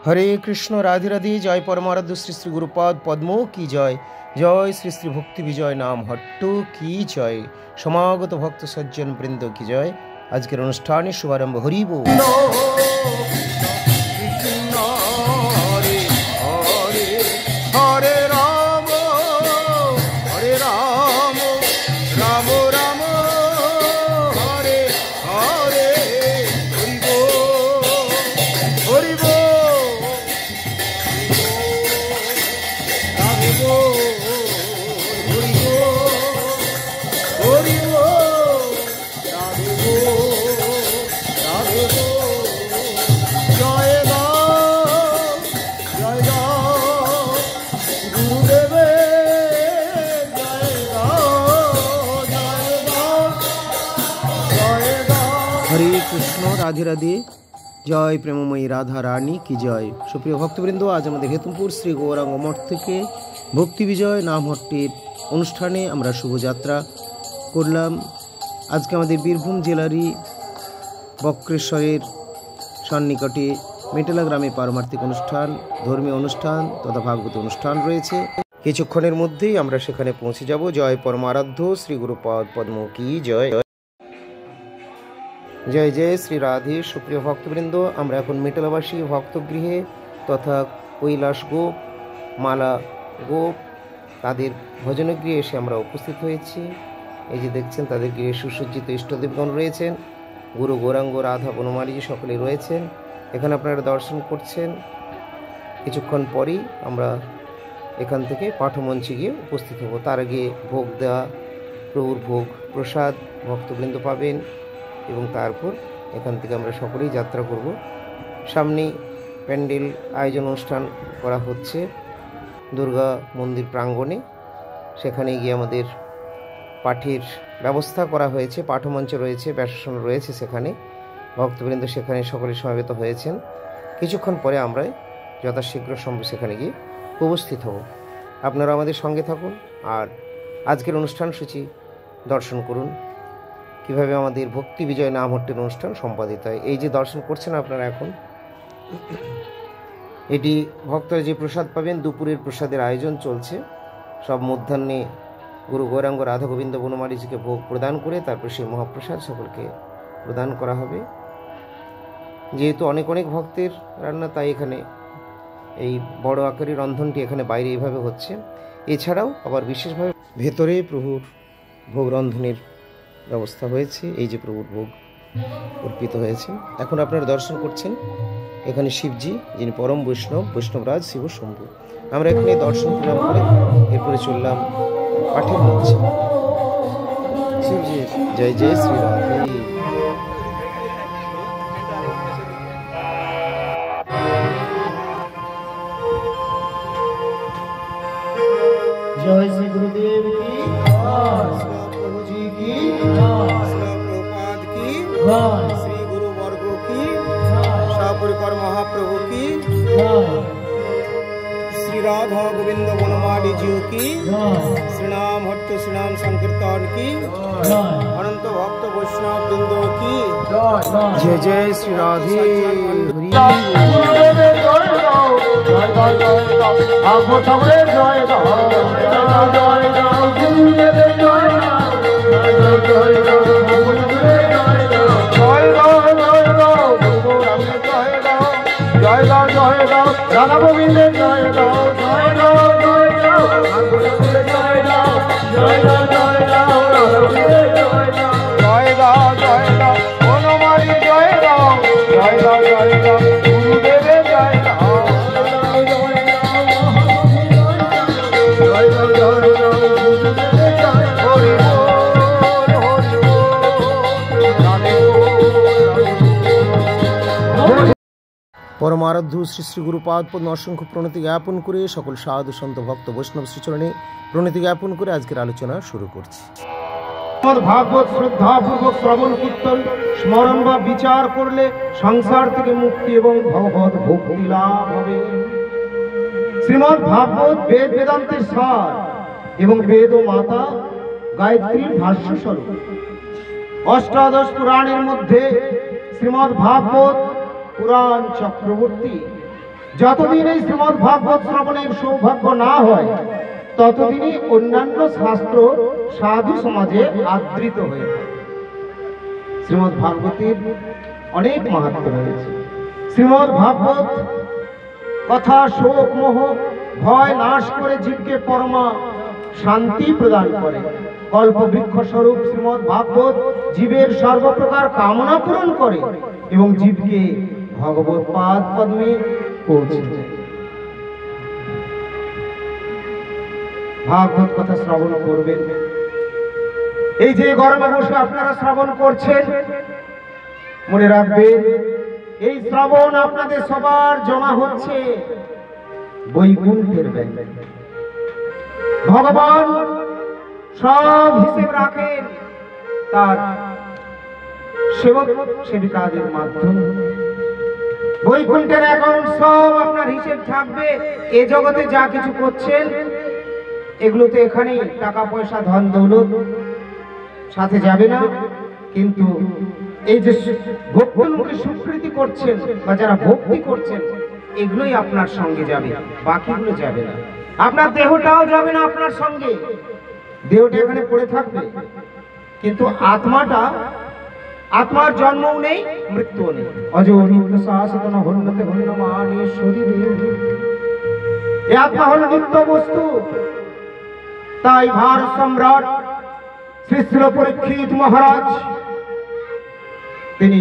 हरे कृष्ण राधे राधे। जय परमाराध्य श्री श्री गुरुपाद पद्म की जय। जय श्री श्री भक्ति विजय नाम हट्टू की जय। समागत भक्त सज्जन बृंद की जय। आजकेर अनुष्ठाने शुभारम्भ। हरि बोल। हरे कृष्ण राधे राधे। जय प्रेममयी राधा रानी की जय। सुप्रिय भक्तबृंद, आज हमारे हेतुमपुर श्री गौरांग मठ থেকে ভক্তি বিজয় নামহট্টির অনুষ্ঠানে আমরা শুভযাত্রা করলাম। আজকে আমাদের বীরভূম জেলারই বক্রেশ্বরের সন্নিকটে মেটেলা গ্রামে পারমার্থিক অনুষ্ঠান, ধর্মীয় অনুষ্ঠান তথা ভাগবত অনুষ্ঠান রয়েছে। কিছুক্ষণের মধ্যেই আমরা সেখানে পৌঁছে যাব। জয় পরমারাধ্য শ্রী গুরুপাদ পদ্ম কি জয়। जय जय श्री राधे। सुप्रिय भक्तबृंद, আমরা এখন মেটেলাবাসী ভক্তগৃহে তথা কৈলাস গোপ, মালা গোপ তাদের ভজনগৃহে এসে আমরা উপস্থিত হয়েছি। এই যে দেখছেন তাদের গৃহে সুসজ্জিত ইষ্টদেবগণ রয়েছেন, গুরু গৌরাঙ্গ রাধা বনমালীজি সকলে রয়েছেন। এখানে আপনারা দর্শন করছেন। কিছুক্ষণ পরেই আমরা এখান থেকে পাঠমঞ্চে গিয়ে উপস্থিত হব। তার আগে ভোগ দেওয়া, প্রভুর ভোগ প্রসাদ ভক্তবৃন্দ পাবেন এবং তারপর এখান থেকে আমরা সকলেই যাত্রা করব। সামনে প্যান্ডেল আয়োজন অনুষ্ঠান করা হচ্ছে দুর্গা মন্দির প্রাঙ্গণে। সেখানে গিয়ে আমাদের পাঠের ব্যবস্থা করা হয়েছে, পাঠমঞ্চ রয়েছে, ব্যাসাসন রয়েছে। সেখানে ভক্তবৃন্দ সেখানে সকলে সমবেত হয়েছেন। কিছুক্ষণ পরে আমরা যথাশীঘ্র সম্ভব সেখানে গিয়ে উপস্থিত হব। আপনারা আমাদের সঙ্গে থাকুন আর আজকের অনুষ্ঠান সূচি দর্শন করুন, কীভাবে আমাদের ভক্তি বিজয় নামহট্টির অনুষ্ঠান সম্পাদিত হয়। এই যে দর্শন করছেন আপনারা এখন, এটি ভক্তরা যে প্রসাদ পাবেন, দুপুরের প্রসাদের আয়োজন চলছে। সব মধ্যাহ্নে গুরু গৌরাঙ্গ রাধা গোবিন্দ বনমালীজিকে ভোগ প্রদান করে তারপর সেই মহাপ্রসাদ সকলকে প্রদান করা হবে। যেহেতু অনেক অনেক ভক্তের রান্না, তাই এখানে এই বড় আকারের রন্ধনটি এখানে বাইরে এইভাবে হচ্ছে। এছাড়াও আবার বিশেষভাবে ভেতরে প্রভুর ভোগ রন্ধনের ব্যবস্থা হয়েছে। এই যে প্রভুর ভোগ অর্পিত হয়েছে। এখন আপনারা দর্শন করছেন এখানে শিবজি, যিনি পরম বৈষ্ণব, বৈষ্ণবরাজ শিব শম্ভু। আমরা এখানে দর্শন প্রণাম করে এরপরে চললাম পাঠের মঞ্চে। শিবজি জয় জয় শ্রী রাধে। जय श्री गुरुदेव की, प्रभु जी की, प्रभुपाद की, श्री गुरु वर्गो की, शाहपुरकर महाप्रभु की, श्री राधा गोविंद वनमाली जी की, श्रीनाम हट्ट श्रीनाम संकीर्तन की, अनंत भक्त वैष्णव वृंदों की जय जय श्री राधे। রাধা গোবিন্দের জয় গাও, জয় গাও, জয় গাও, জয় গাও, জয় গাও, জয় গাও, রাধা গোবিন্দের জয় গাও, জয় গাও, জয় গাও, বনমালী জয় গাও, জয় গাও, জয় গাও, গুরুদেবের জয় গাও, জয় গাও, জয় গাও, গুরুদেবের জয়। হরি বল, হরি বল, রাধে বল। পরমারাধ্য শ্রী শ্রী গুরুপাদ পদ্ম অসংখ্য প্রণতি জ্ঞাপন করে, সকল সাধু সন্ত ভক্ত বৈষ্ণব শ্রীচরণে প্রণতি জ্ঞাপন করে আজকের আলোচনা শুরু করছি। ভাগবত শ্রদ্ধাপূর্বক শ্রবণ কীর্তন স্মরণ বা বিচার করলে সংসার থেকে মুক্তি এবং ভগবত ভক্তি লাভ হবে। শ্রীমদ্ ভাগবত বেদ বেদান্তের সার এবং বেদ ও মাতা গায়ত্রীর ভাষ্য স্বরূপ। অষ্টাদশ পুরাণের মধ্যে শ্রীমদ্ ভাগবত পুরাণ চক্রবর্তী যতদিন এই শ্রীমদ্ ভাগবত শ্রবণের সৌভাগ্য না হয় ততদিনই অন্যান্য শাস্ত্র সাধু সমাজে আদৃত হয়ে থাকে। শ্রীমদ্ ভাগবতের অনেক মাহাত্ম্য রয়েছে। শ্রীমদ্ ভাগবত কথা শোক মোহ ভয় নাশ করে জীবকে পরমা শান্তি প্রদান করে। কল্পবৃক্ষ স্বরূপ শ্রীমদ্ ভাগবত জীবের সর্বপ্রকার কামনা পূরণ করে এবং জীবকে ভগবত পাদ পদ্মে পৌঁছে দেয়। ভাগবত কথা শ্রবণ করবেন। এই যে গরমে বসে আপনারা শ্রবণ করছেন, মনে রাখবেন এই শ্রবণ আপনাদের সবার জমা হচ্ছে বৈকুণ্ঠের ব্যাংকে। ভগবান সব হিসেব রাখেন তার সেবক সেবিকাদের মাধ্যমে। বৈকুণ্ঠের অ্যাকাউন্ট সব আপনার হিসেব থাকবে। এ জগতে যা কিছু করছেন এগুলোতে এখানে টাকা পয়সা ধন দৌলত সাথে যাবে না, কিন্তু এই যে ভক্তলোকে স্বীকৃতি করছেন বা যারা ভক্তি করছেন এগুলোই আপনার সঙ্গে যাবে, বাকিগুলো যাবে না। আপনার দেহটাও যাবে না আপনার সঙ্গে, দেহটা এখানে পড়ে থাকবে, কিন্তু আত্মার জন্মও নেই, মৃত্যুও নেই। অজো নিত্য শাশ্বত না হন্যতে হন্যমানি শরীরে। এই আত্মা হল নিত্য বস্তু। তাই ভারত সম্রাট শ্রী শ্রী পরীক্ষিত মহারাজ তিনি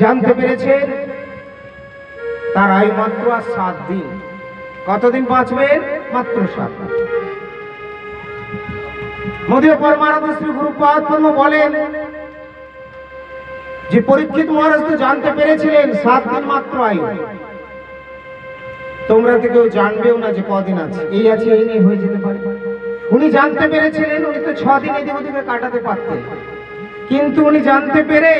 জানতে পেরেছেন তার আয়ু মাত্র আর 7 দিন। কতদিন বাঁচবেন? মাত্র 7 দিন। মোদীয় পরমানন্দ শ্রী গুরুপাদ পদ্ম বলেন যে পরীক্ষিত মহারাজ তো জানতে পেরেছিলেন 7 দিন মাত্র আয়ু। তোমরা তো কেউ জানবেও না যে কদিন আছে, এই আছে এই নেই হয়ে যেতে পারে। উনি জানতে পেরেছিলেন, উনি তো 6 দিন এদিকে ওদিকে কাটাতে পারতেন, কিন্তু উনি জানতে পেরে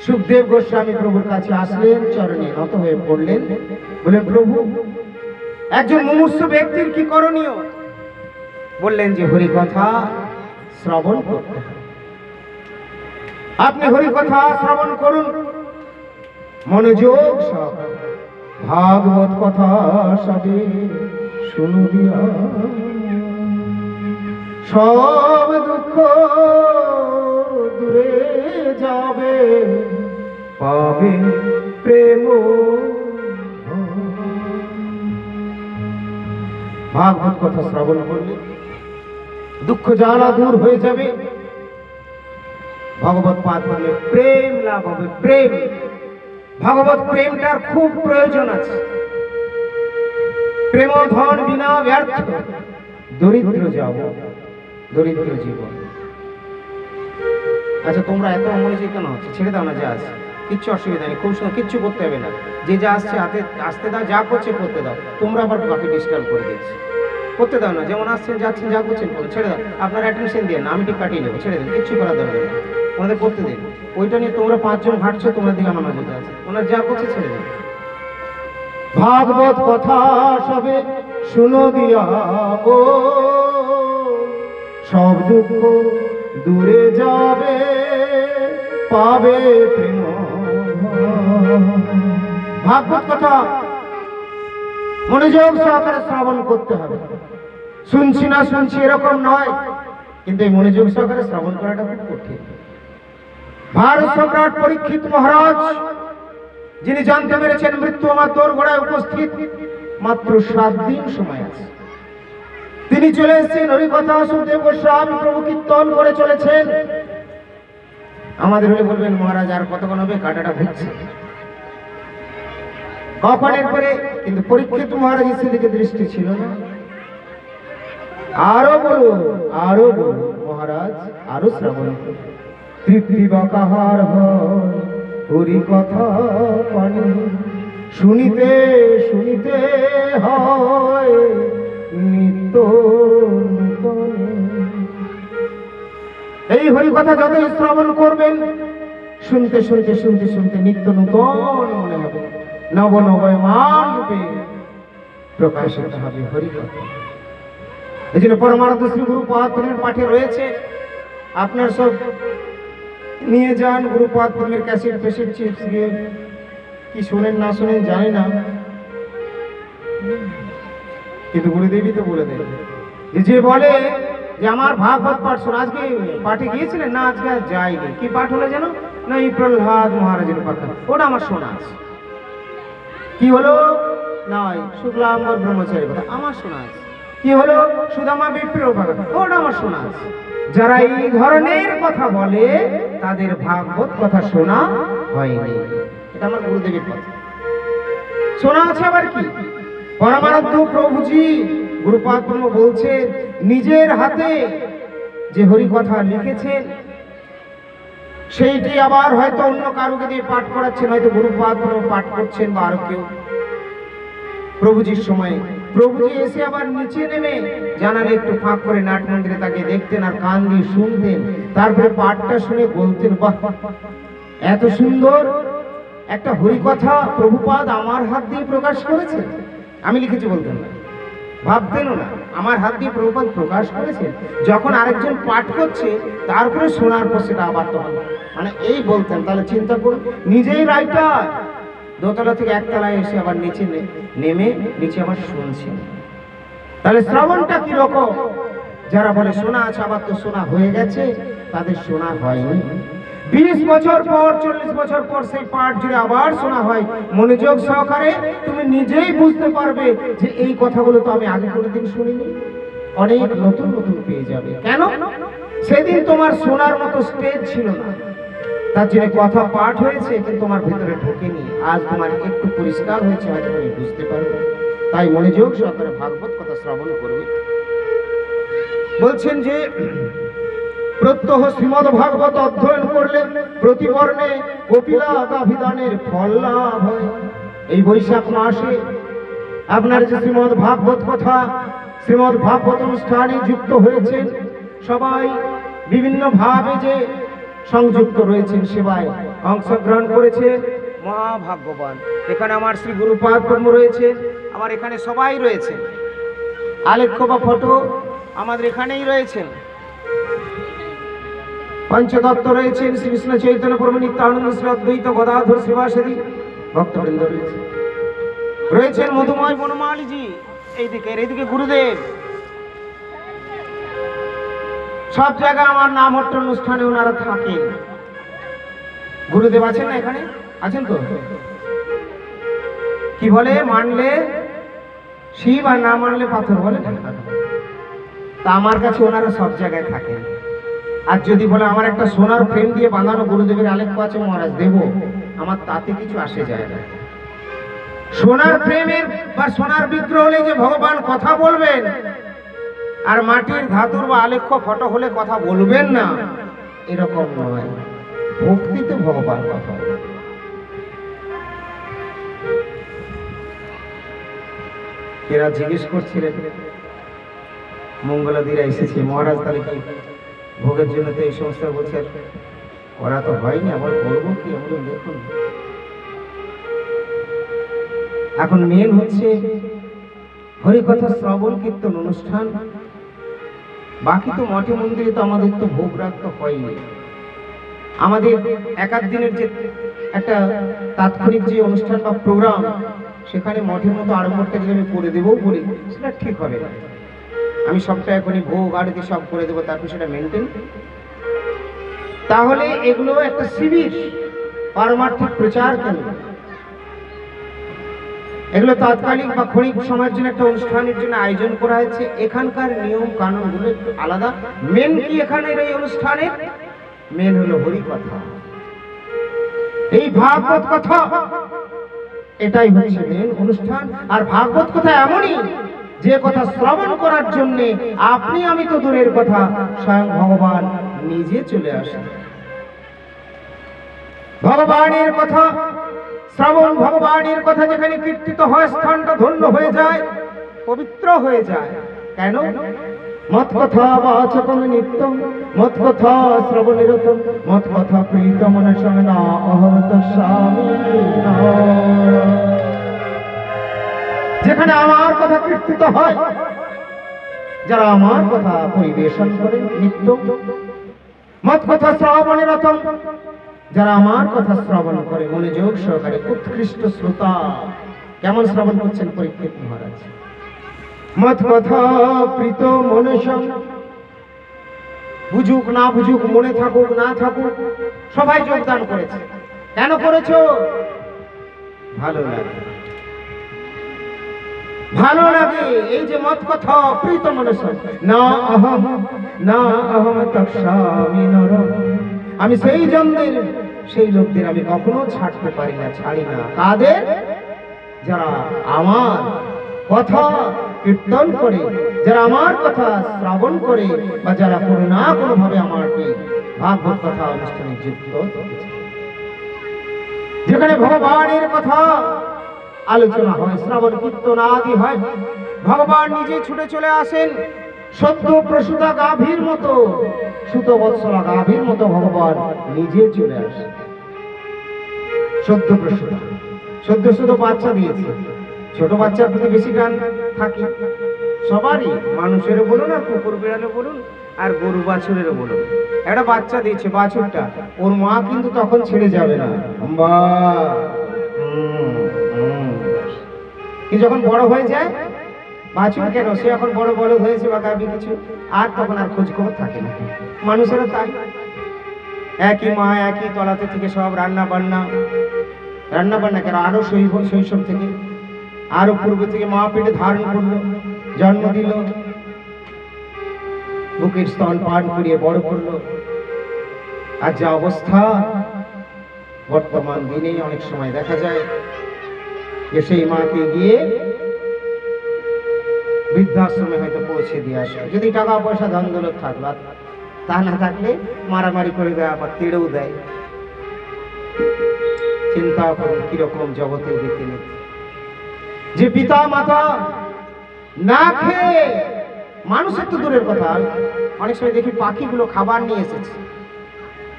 সুখদেব গোস্বামী প্রভুর কাছে আসলেন, চরণে নত হয়ে পড়লেন, বলে প্রভু একজন মুমূর্ষু ব্যক্তির কি করণীয়? বললেন যে হরি কথা শ্রবণ করতে হবে। আপনি হরি কথা শ্রবণ করুন মনোযোগ সহ। ভাগবত কথা সবে শুনু দিয়া, সব দুঃখ দূরে যাবে, পাবে প্রেম। ভাগবত কথা শ্রবণ করলে দুঃখ জ্বালা দূর হয়ে যাবে, ভগবত পাদ বলে প্রেম লাভ হবে। প্রেম, ভগবত প্রেমটার খুব প্রয়োজন আছে। প্রেম ধন বিনা ব্যর্থ, দরিদ্র যাব দরিদ্র জীবন। আচ্ছা তোমরা এত অমনোযোগী কেন হচ্ছে? ছেড়ে দাও না, যা আছে কিচ্ছু অসুবিধা নেই, খুব সময় কিচ্ছু করতে হবে না। যে যা আসছে হাতে আসতে দাও, যা করছে করতে দাও। তোমরা আবার বাকি ডিস্টার্ব করে দিচ্ছি, করতে দাও না। যেমন আসছেন যাচ্ছেন যা করছেন করুন, ছেড়ে দাও। আপনার অ্যাটেনশন দিয়ে না, আমি ঠিক কাটিয়ে নেবো, ছেড়ে দেন, কিচ্ছু করার দরকার নেই, ওনাদের করতে দিন। ওইটা নিয়ে তোমরা 5 জন হাঁটছো, তোমার দিকে আমার নজর আছে, ওনার যা করছে ছেড়ে দেন। ভাগবত কথা সবে শুনো দিয়া ও, সব দুঃখ দূরে যাবে, পাবে প্রেম। ভাগবত কথা মনোযোগ সহকারে শ্রবণ করতে হবে। শুনছি না শুনছি এরকম নয়, কিন্তু এই মনোযোগ সহকারে শ্রবণ করাটা খুব কঠিন। ভারত সম্রাট পরীক্ষিত মহারাজ যিনি জানতে পেরেছেন মৃত্যু আমার দোরগোড়ায় উপস্থিত, মাত্র 7 দিন সময় আছে। তিনি চলে এসেছেন হরিকথা সুখদেব গোস্বামী প্রভু কীর্তন করে চলেছেন। আমাদের হলে বলবেন মহারাজ আর কতক্ষণ হবে, কাটাটা ঘুরছে কখন এরপরে, কিন্তু পরীক্ষিত মহারাজ সেদিকে দৃষ্টি ছিল না। আরো বলুন, আরো বলুন মহারাজ, আরো শ্রবণ করুন। তৃপ্তি বা কাহার হয় হরি কথা পানি, শুনিতে শুনিতে হয় নিত্য নূতন। এই হরি কথা যতই শ্রবণ করবেন, শুনতে শুনতে শুনতে শুনতে নিত্য নূতন মনে হবে, নব নবমান রূপে প্রকাশিত হবে হরি কথা। এই জন্য পরমানন্দ শ্রী গুরুপাদ পদ্মের পাঠে রয়েছে, আপনার সব নিয়ে যান গুরুপাদ পদ্মের ক্যাসেট ফেসেট চিপস গিয়ে কি শোনেন না শোনেন জানি না, কিন্তু গুরুদেবী তো বলে দেন যে বলে যে আমার ভাগবত পাঠ শোনো। আজকে পাঠে গিয়েছিলেন না? আজকে আর যাইনি। কি পাঠ হলো যেন? না, এই প্রহ্লাদ মহারাজের পাঠ, ওটা আমার শোনা আছে। কি হলো? নয় শুক্লাম্বর ব্রহ্মচারীর কথা আমার শোনা আছে। কি হলো? সুদামা বিপ্রের কথা, ওটা আমার শোনা আছে। যারা এই ধরনের কথা বলে তাদের ভাগবত কথা শোনা হয়নি। এটা আমার গুরুদেবের কথা শোনা আছে। আবার কি পরমানন্দ প্রভুজি গুরুপাদ ব্রহ্ম বলছে নিজের হাতে যে হরি কথা লিখেছেন সেইটি আবার হয়তো অন্য কারোকে দিয়ে পাঠ করাচ্ছেন, হয়তো গুরুপাদ ব্রহ্ম পাঠ করছেন বা আরো কেউ। প্রভুজির সময় প্রভুজি এসে আবার নিচে নেমে জানালে একটু ফাঁক করে নাট মন্দিরে তাকে দেখতেন আর কান দিয়ে শুনতেন। তারপরে পাঠটা শুনে বলতেন, বাহ, এত সুন্দর একটা হরিকথা প্রভুপাদ আমার হাত দিয়ে প্রকাশ করেছেন। আমি লিখেছি বলতেন না, ভাবতেনও না, আমার হাত দিয়ে প্রভুপাদ প্রকাশ করেছেন। যখন আরেকজন পাঠ করছে তারপরে শোনার পর সেটা আবার তখন মানে এই বলতেন। তাহলে চিন্তা করুন, নিজেই রাইটার, দোতলা থেকে একতলায় এসে আবার নিচে নেমে নিচে আবার শুনছেন। তাহলে শ্রবণটা কিরকম? যারা বলে শোনা আছে আবার তো শোনা হয়ে গেছে, তাদের শোনা হয়নি। 20 বছর পর 40 বছর পর সেই পাঠ যদি আবার শোনা হয় মনোযোগ সহকারে, তুমি নিজেই বুঝতে পারবে যে এই কথাগুলো তো আমি আগে কোনোদিন শুনিনি। অনেক নতুন নতুন পেয়ে যাবে। কেন? সেদিন তোমার শোনার মতো স্টেজ ছিল না, তার জন্য কথা পাঠ হয়েছে কিন্তু তোমার ভিতরে ঢোকেনি। আজ তোমার একটু পরিষ্কার হয়েছে, হয়তো তুমি বুঝতে পারবে। তাই মনোযোগ সহকারে ভাগবত কথা শ্রবণ করবে। বলছেন যে প্রত্যহ শ্রীমদ ভাগবত অধ্যয়ন করলে প্রতিবর্ণে কপিলা গাভিদানের ফল লাভ হয়। এই বৈশাখ মাসে আপনার যে শ্রীমদ ভাগবত কথা, শ্রীমদ ভাগবত অনুষ্ঠানে যুক্ত হয়েছেন, সবাই বিভিন্ন ভাবে যে সংযুক্ত রয়েছেন, সেবায় অংশগ্রহণ করেছেন, মহাভাগ্যবান। এখানে আমার শ্রী গুরুপাদ ব্রহ্ম রয়েছে, আমার এখানে সবাই রয়েছে। আলেখ্য বা ফটো আমাদের এখানেই রয়েছেন। পঞ্চদত্ত রয়েছেন, শ্রী কৃষ্ণ চৈতন্য প্রভু নিত্যানন্দ শ্রী অদ্বৈত গদাধর শ্রীবাসাদি ভক্তবৃন্দ রয়েছেন। মধুময় বনমালীজি এইদিকে গুরুদেব। সব জায়গায় আমার নাম হট্ট অনুষ্ঠানে ওনারা থাকেন। গুরুদেব আছেন না? এখানে আছেন তো? কি বলে? মানলে শিব আর না মানলে পাথর বলে। তা আমার কাছে ওনারা সব জায়গায় থাকেন। আর যদি বলে আমার একটা সোনার ফ্রেম দিয়ে বাঁধানো গুরুদেবের আলেখ্য আছে মহারাজ দেব, আমার তাতে কিছু আসে যায় না। সোনার ফ্রেমের বা সোনার বিগ্রহ হলে যে ভগবান কথা বলবেন, আর মাটির ধাতুর বা আলেখ্য ফটো হলে কথা বলবেন না, এরকম নয়। ভক্তিতে ভগবান কথা। এরা জিজ্ঞেস করছিলেন মঙ্গলাদিরা এসেছে, মহারাজ তাহলে কি ভোগের জন্য তো এই সমস্ত বলছে, ওরা তো হয়নি, আবার করবো কি? আমরা দেখুন, এখন মেন হচ্ছে হরিকথা শ্রবণ কীর্তন অনুষ্ঠান। বাকি তো মঠে মন্দিরে তো আমাদের তো ভোগ রাখতে হয়নি। আমাদের একাধ দিনের যে একটা তাৎক্ষণিক যে অনুষ্ঠান বা প্রোগ্রাম, সেখানে মঠের মতো আড়ম্বরটা যদি আমি করে দেবো বলি, সেটা ঠিক হবে না। আমি সবটা এখনই ভোগ আরতি সব করে দেবো, তারপর সেটা মেনটেন। তাহলে এগুলো একটা শিবির, পারমার্থিক প্রচার কেন্দ্র। এগুলো তাৎকালিক বা ক্ষণিক সময়ের জন্য একটা অনুষ্ঠানের জন্য আয়োজন করা হয়েছে। এখানকার নিয়ম কানুন গুলো একটু আলাদা। মেন কি এখানের এই অনুষ্ঠানের? মেন হলো হরি কথা, এই ভাগবত কথা, এটাই হচ্ছে মেন অনুষ্ঠান। আর ভাগবত কথা এমনই যে কথা শ্রবণ করার জন্য আপনি আমি তো দূরের কথা, স্বয়ং ভগবান নিজে চলে আসেন। ভগবানের কথা শ্রবণ, ভগবানের কথা যেখানে কীর্তিত হয়, স্থানটা ধন্য হয়ে যায়, পবিত্র হয়ে যায়। কেন? মত কথা বাচকম নিত্যম, মত কথা শ্রবণেরতম, মত কথা প্রীতম সঙ্গনা অহত স্বামী। যেখানে আমার কথা কীর্তিত হয়, যারা আমার কথা পরিবেশন করে নিত্য, মত কথা শ্রবণেরতম, যারা আমার কথা শ্রবণ করে মনোযোগ সহকারে, উৎকৃষ্ট শ্রোতা। কেমন শ্রবণ করছেন পরীক্ষিত মহারাজ? মত কথা প্রীত মনুষ্য, বুঝুক না বুঝুক, মনে থাকুক না থাকুক, সবাই যোগদান করেছে। কেন করেছো? ভালো লাগে, ভালো লাগে। এই যে মত কথা প্রীত মনুষ্য, না অহম না অহম তৎস্বামী নরম। আমি সেই জনদের, সেই লোকদের আমি কখনো ছাড়তে পারি না, ছাড়ি না। কাদের? যারা আমার কথা কীর্তন করে, যারা আমার কথা শ্রবণ করে, বা যারা কোনো না কোনো ভাবে আমার ভাগবত কথা অনুষ্ঠানে যুক্ত। যেখানে ভগবানের কথা আলোচনা হয়, শ্রবণ কীর্তন আদি হয়, ভগবান নিজে ছুটে চলে আসেন। সদ্য প্রসূতা গাভীর মতো, সুত বৎসলা গাভীর মতো ভগবান নিজে চলে আসে। সদ্য প্রসূতা, সদ্য বাচ্চা দিয়েছে। ছোট বাচ্চার প্রতি বেশি টান থাকে সবারই, মানুষেরও বলুন আর কুকুর বিড়ালে বলুন আর গরু বাছুরেরও বলুন। একটা বাচ্চা দিয়েছে, বাছুরটা, ওর মা কিন্তু তখন ছেড়ে যাবে না। কি যখন বড় হয়ে যায় বাছুর, কেন সে এখন বড় বড় হয়েছে বা গাভী কিছু, আর তখন আর খোঁজ খবর থাকে না। মানুষেরও তাই, একই মা একই তলাতে থেকে সব রান্না বান্না কেন আরো শৈশব থেকে, আরো পূর্ব থেকে মা পেটে ধারণ করলো, জন্ম দিল, বুকের স্তন পান করিয়ে বড় করলো। আর যা অবস্থা বর্তমান দিনে অনেক সময় দেখা যায় যে সেই মাকে গিয়ে বৃদ্ধাশ্রমে হয়তো পৌঁছে দিয়ে আসে, যদি টাকা পয়সা ধন দৌলত থাকলো। তা না থাকলে মারামারি করে দেয়, আবার তেড়েও দেয়। চিন্তা করুন কিরকম জগতের রীতিনীতি। যে পিতা মাতা না খেয়ে, মানুষের তো দূরের কথা, অনেক সময় দেখি পাখিগুলো খাবার নিয়ে এসেছে,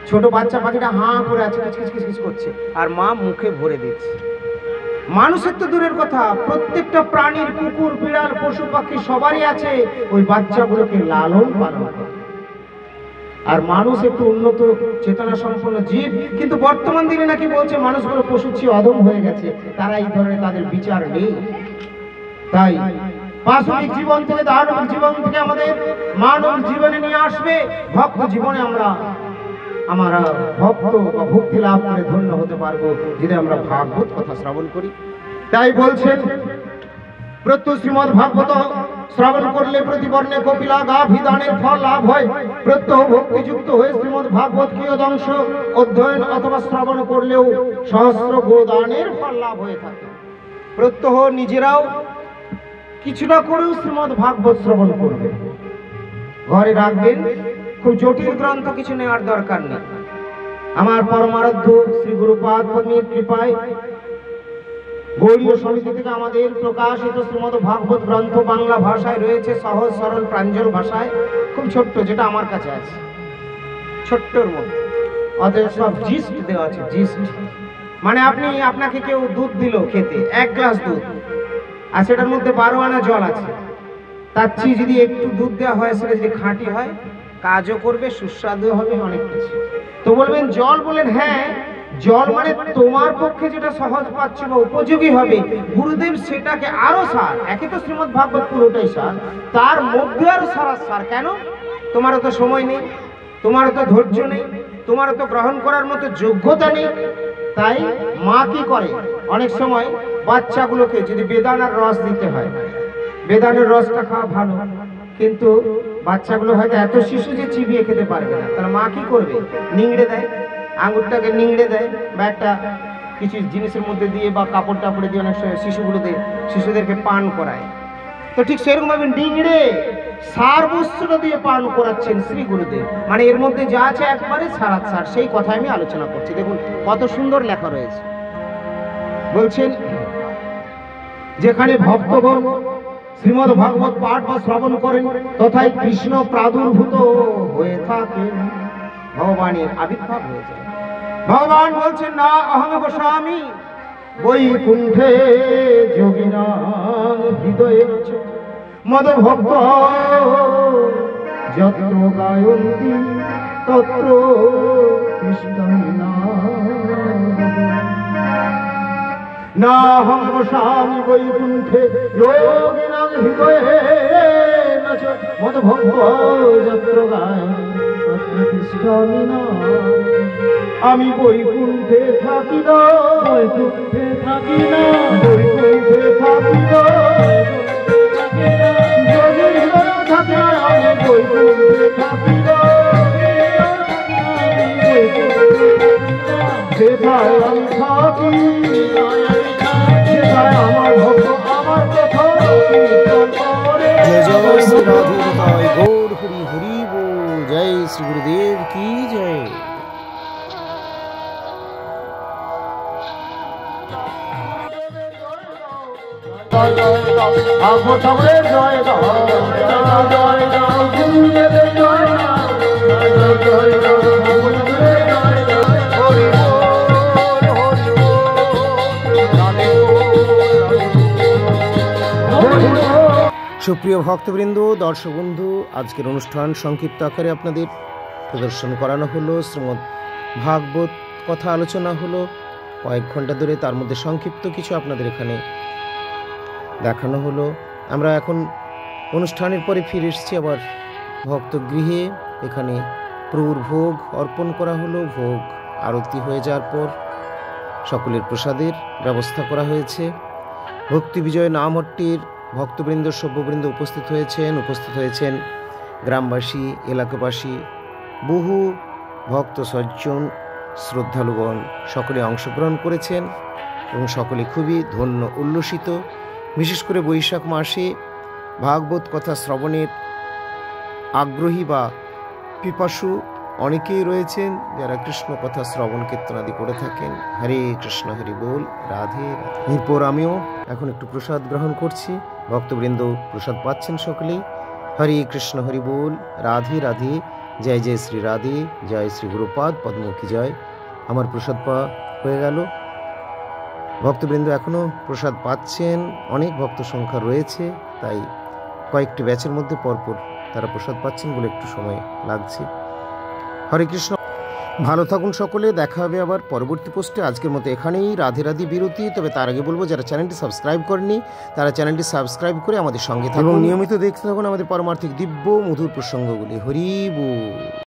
ছোট বাচ্চা পাখিটা হাঁ করে আছে, কিচকিচ করছে, আর মা মুখে ভরে দিচ্ছে। মানুষের তো দূরের কথা, প্রত্যেকটা প্রাণীর, কুকুর বিড়াল পশু পাখি সবারই আছে ওই বাচ্চাগুলোকে লালন পালন করে। আর মানুষ একটু উন্নত চেতনা সম্পন্ন জীব, কিন্তু বর্তমান দিনে নাকি বলছে মানুষগুলো পশুর চেয়ে অধম হয়ে গেছে, তারা এই ধরনের তাদের বিচার নেই। তাই পাশবিক জীবন থেকে, দানবিক জীবন থেকে আমাদের মানব জীবনে নিয়ে আসবে ভক্ত জীবনে। আমরা ভক্ত বা ভক্তি লাভ করে ধন্য হতে পারবো যদি আমরা ভাগবত কথা শ্রবণ করি। তাই বলছেন প্রত্যহ শ্রীমদ্ ভাগবত শ্রবণ করলে প্রতিবর্ণে কপিলা গাভী দানের ফল লাভ হয়। প্রত্যহ ভক্তিযুক্ত হয়ে শ্রীমদ্ ভাগবত কিয়দংশ অধ্যয়ন অথবা শ্রবণ করলেও সহস্র গোদানের ফল লাভ হয়ে থাকে। প্রত্যহ নিজেরাও কিছুটা করেও শ্রীমদ্ ভাগবত শ্রবণ করবে, ঘরে রাখবেন। খুব জটিল গ্রন্থ কিছু নেওয়ার দরকার নেই। আমার পরমারাধ্য শ্রী গুরুপাদ পদ্মের কৃপায় গৌড়ীয় সমিতি থেকে আমাদের প্রকাশিত শ্রীমদ্ ভাগবত গ্রন্থ বাংলা ভাষায় রয়েছে, সহজ সরল প্রাঞ্জল ভাষায়, খুব ছোট্ট, যেটা আমার কাছে আছে, ছোট্টর মধ্যে। অতএব সব জিস্ট দেওয়া আছে, জিস্ট মানে আপনাকে কেউ দুধ দিল খেতে, 1 গ্লাস দুধ, আর সেটার মধ্যে 12 আনা জল আছে। তার চেয়ে যদি একটু দুধ দেওয়া হয়, সেটা যদি খাঁটি হয়, কাজও করবে, সুস্বাদু হবে, অনেক কিছু। তো বলবেন জল, বলেন হ্যাঁ, জল মানে তোমার পক্ষে যেটা সহজ পাচ্ছ বা উপযোগী হবে, গুরুদেব সেটাকে আরো সার। একে তো শ্রীমদ্ ভাগবত পুরোটাই সার, তার মধ্যে আরো সার। কেন? তোমারও তো সময় নেই, তোমারও তো ধৈর্য নেই, তোমারও তো গ্রহণ করার মতো যোগ্যতা নেই। তাই মা কি করে, অনেক সময় বাচ্চাগুলোকে যদি বেদানার রস দিতে হয়, বেদানার রসটা খাওয়া ভালো, কিন্তু বাচ্চাগুলো হয়তো এত শিশু যে চিবিয়ে খেতে পারবে না, তাহলে মা কি করবে, নিংড়ে দেয়, আঙুরটাকে নিংড়ে দেয়, বা একটা কিছু জিনিসের মধ্যে দিয়ে বা কাপড় টাপড়ে দিয়ে অনেক শিশুদেরকে পান করায়। তো ঠিক সেরকম ভাবে নিংড়ে সার বস্তুটা দিয়ে পান করাচ্ছেন শ্রী গুরুদেব। মানে এর মধ্যে যা আছে একবারে সার, সেই কথা আমি আলোচনা করছি। দেখুন কত সুন্দর লেখা রয়েছে। বলছেন যেখানে ভক্তগণ শ্রীমদ্ ভাগবত পাঠ বা শ্রবণ করেন, তথায় কৃষ্ণ প্রাদুর্ভূত হয়ে থাকে, ভগবানের আবির্ভাব হয়ে যায়। ভগবান বলছেন না অহং গোস্বামী বৈকুণ্ঠে যোগিনাং হৃদয়ে মদ ভক্ত যত্র গায়ন্তি তত্র কৃষ্ণ নাম। না হং বসামি বৈকুণ্ঠে যোগিনাং হৃদয়ে নচ মত ভক্ত যত্র গায় তত্র তিষ্ঠামি না। আমি বৈকুণ্ঠে থাকি না, বৈকুণ্ঠে থাকি না, বৈকুণ্ঠে থাকি না, যোগীর হৃদয়ে থাকি না, আমি বৈকুণ্ঠে থাকি না, যেথায় আমি থাকি সেথায় আমার ভক্ত আমার কথা কীর্তন করে। জয় জয় শ্রী রাধে নিতাই গৌর হরি হরি বল। জয় শ্রী গুরুদেব কি জয়। জয় জয় দাও ভাগবত ঠাকুরের জয় দাও, জয় জয় দাও গুরুদেবের জয় দাও, জয় জয় দাও ভাগবত ঠাকুরের জয় দাও। হরি বল হরি বল রাধে হরি বল। সুপ্রিয় ভক্তবৃন্দ, দর্শক বন্ধু, আজকের অনুষ্ঠান সংক্ষিপ্ত আকারে আপনাদের প্রদর্শন করানো হলো। শ্রীমদ্ ভাগবত কথা আলোচনা হলো কয়েক ঘন্টা ধরে, তার মধ্যে সংক্ষিপ্ত কিছু আপনাদের এখানে দেখানো হলো। আমরা এখন অনুষ্ঠানের পরে ফিরে এসেছি আবার ভক্তগৃহে। এখানে প্রভুর ভোগ অর্পণ করা হলো। ভোগ আরতি হয়ে যাওয়ার পর সকলের প্রসাদের ব্যবস্থা করা হয়েছে। ভক্তি বিজয় নামহট্টির ভক্তবৃন্দ সভ্যবৃন্দ উপস্থিত হয়েছেন গ্রামবাসী, এলাকাবাসী, বহু ভক্ত সজ্জন, শ্রদ্ধালুগণ সকলে অংশগ্রহণ করেছেন এবং সকলে খুবই ধন্য উল্লসিত। বিশেষ করে বৈশাখ মাসে ভাগবত কথা শ্রবণের আগ্রহী বা পিপাসু অনেকেই রয়েছেন যারা কৃষ্ণ কথা শ্রবণ কীর্তনাদি করে থাকেন। হরে কৃষ্ণ হরি বল, রাধে রাধে। এরপর আমিও এখন একটু প্রসাদ গ্রহণ করছি। ভক্তবৃন্দ প্রসাদ পাচ্ছেন সকলেই। হরে কৃষ্ণ হরি বল, রাধে রাধে। জয় জয় শ্রী রাধে, জয় শ্রী গুরুপাদ পদ্মমুখী জয়। আমার প্রসাদ পাওয়া হয়ে গেল। ভক্তবৃন্দ এখনও প্রসাদ পাচ্ছেন, অনেক ভক্ত সংখ্যা রয়েছে, তাই কয়েকটি ব্যাচের মধ্যে পরপর তারা প্রসাদ পাচ্ছেন বলে একটু সময় লাগছে। হরে কৃষ্ণ, ভালো থাকুন সকলে। দেখা হবে আবার পরবর্তী পোস্টে। আজকের মতো এখানেই রাধে রাধে বিরতি। তবে তার আগে বলবো, যারা চ্যানেলটি সাবস্ক্রাইব করেনি তারা চ্যানেলটি সাবস্ক্রাইব করে আমাদের সঙ্গে থাকুন এবং নিয়মিত দেখতে থাকুন আমাদের পারমার্থিক দিব্য মধুর প্রসঙ্গগুলি। হরি বল।